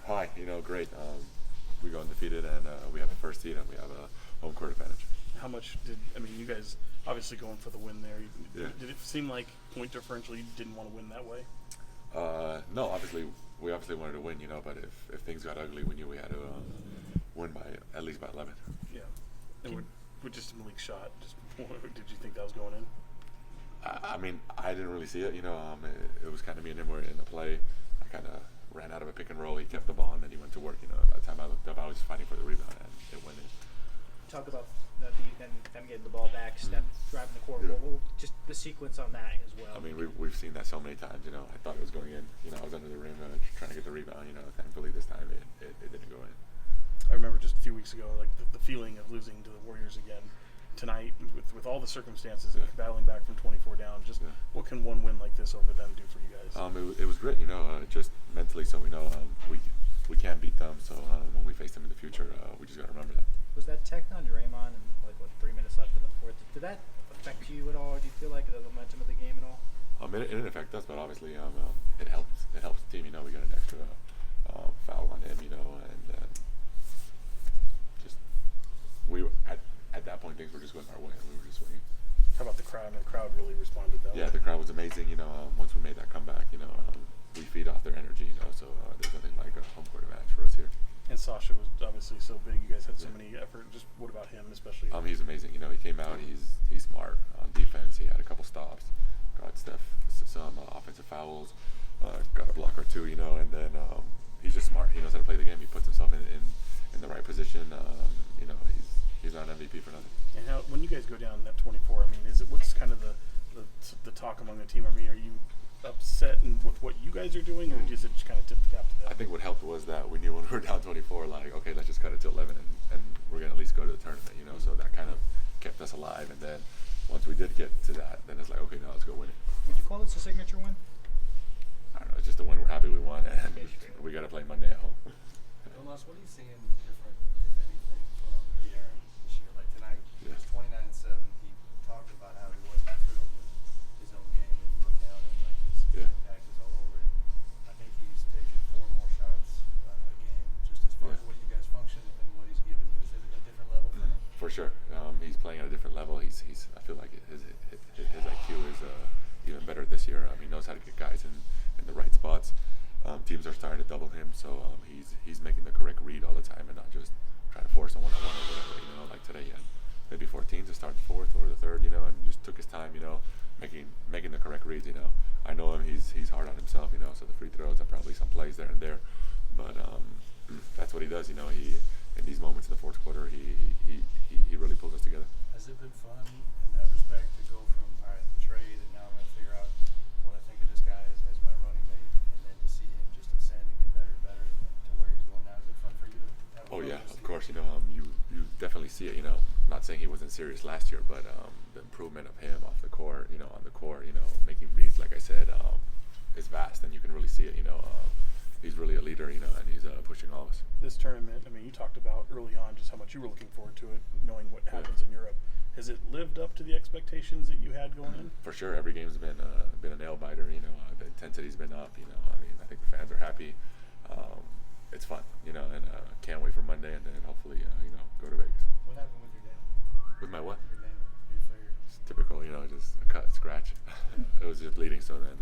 Hi, great. We go undefeated, and we have the first seed, and we have a home court advantage. How much you guys obviously going for the win there? Yeah. Did it seem like point differential you didn't want to win that way? No, we obviously wanted to win, but if things got ugly, we knew we had to win by at least by 11. Yeah. And with just a Malik shot, did you think that was going in? I mean, I didn't really see it. It was kind of me and him were in the play. I kind of ran out of a pick and roll. He kept the ball, and then he went to work. By the time I looked up, I was fighting for the rebound, and it went in. Talk about them getting the ball back, Steph driving the court. Yeah. Just the sequence on that as well. I mean, we've seen that so many times. I thought it was going in. I was under the rim trying to get the rebound. Thankfully this time it didn't go in. I remember just a few weeks ago, like the feeling of losing to the Warriors again. Tonight, with all the circumstances and battling back from 24 down, what can one win like this over them do for you guys? It was great, just mentally, so we know we can beat them. So when we face them in the future, we just got to remember that. Was that tech on Draymond and 3 minutes left in the fourth? Did that affect you at all? Or do you feel like the momentum of the game at all? It didn't affect us, but obviously it helps. It helps the team. We got an extra foul on him, and just we were at that point things were just going our way, and we were just waiting. How about the crowd? The crowd really responded that way. Yeah, the crowd was amazing. Once we made that comeback, we feed off their energy. So there's nothing like a home court advantage for us here. And Sasha was obviously so big. You guys had so many effort. Just what about him, especially? He's amazing. He came out. He's smart on defense. He had a couple stops. Got Steph some offensive fouls. Got a block or two. And then he's just smart. He knows how to play the game. He puts himself in the right position. He's not an MVP for nothing. And when you guys go down that 24, what's kind of the talk among the team? Are you upset with what you guys are doing, or does it just kind of tip the cap to them? I think what helped was that we knew when we were down 24, okay, let's just cut it to 11, and we're gonna at least go to the tournament, So that kind of kept us alive. And then once we did get to that, then it's like, okay, now let's go win it. Would you call this a signature win? I don't know. It's just a win. We're happy we won, and we got to play Monday at home. Domas, what are you seeing different, if anything, from De'Aaron this year? Like tonight, he was 29 and 7. He talked about how he wasn't thrilled with his own game, and you look down and his impact is all over it. I think he's taken 4 more shots a game. Just as far as what you guys function and what he's given you, is it a different level for him? For sure, he's playing at a different level. He's I feel like his IQ is even better this year. He knows how to get guys in the right spots. Teams are starting to double him, so he's making the correct read all the time and not just trying to force a one-on-one or whatever. Like today he had maybe 14 to start the fourth or the third, and just took his time, making the correct reads. I know him; he's hard on himself, so the free throws and probably some plays there and there, but that's what he does. He in these moments in the fourth quarter, he really pulls us together. Has it been fun in that respect to go from trade and now I'm going to figure out what I think of this guy as my running mate, and then to see him just ascending and better and better to where he's going now? Is it fun for you to have? Oh yeah, of course. You definitely see it. Not saying he wasn't serious last year, but the improvement of him off the court, on the court, making reads, like I said, is vast, and you can really see it. He's really a leader, and he's pushing all of us. This tournament, you talked about early on just how much you were looking forward to it, knowing what happens in Europe. Has it lived up to the expectations that you had going in? For sure, every game's been a nail biter. The intensity's been up. I think the fans are happy. It's fun, and can't wait for Monday, and then hopefully, go to Vegas. What happened with your name? With my what? Your name, your finger. It's typical, just a cut, scratch. It was just bleeding, so then